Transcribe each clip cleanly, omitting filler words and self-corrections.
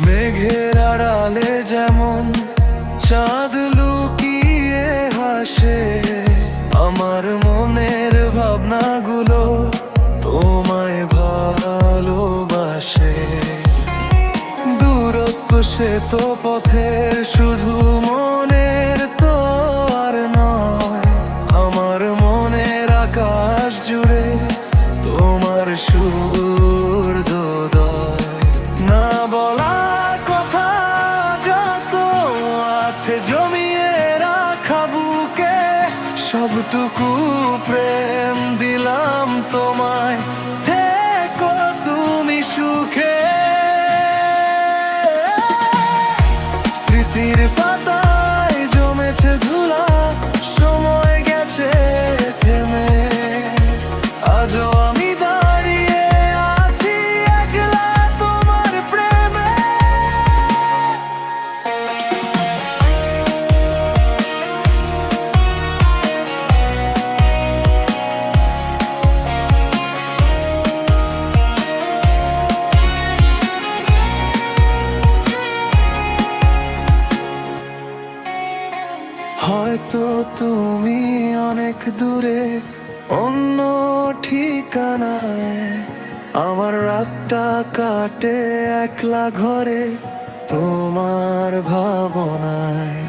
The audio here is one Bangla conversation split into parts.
মেঘের আড়ালে যেমন চাঁদ লুকিয়ে হাসে, আমার মনের ভাবনাগুলো তোমায় ভালোবাসে। দূরত্ব সে তো পথের, শুধু মনের তো আর নয়। আমার মনের আকাশ জুড়ে তোমার সূর্যোদয়। না বলা কথা যত আছে জমিয়ে রাখা বুকে, সবটুকু প্রেম দিলাম তোমায়, থেকো তুমি সুখে। স্মৃতির পাতায় জমেছে ধুলা, সময় গেছে থেমে, আজও আমি দাঁড়িয়ে আছি একলা তোমার প্রেমে। হয়তো তুমি অনেক দূরে অন্য ঠিকানায়, আমার রাতটা কাটে একলা ঘরে তোমার ভাবনায়।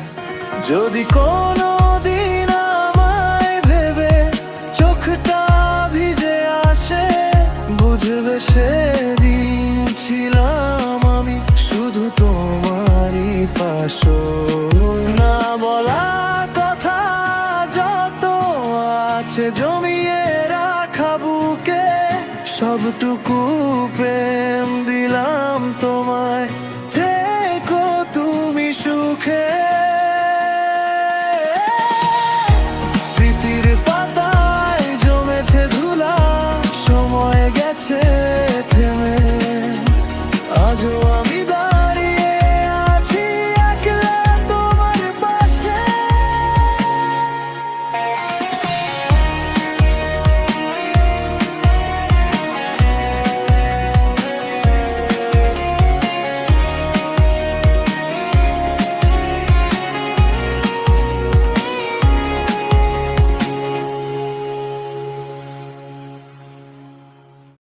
যদি কোনো দিন আমায় ভেবে চোখটা ভিজে আসে, বুঝবে সেদিন ছিলাম আমি শুধু তোমারই পাশে।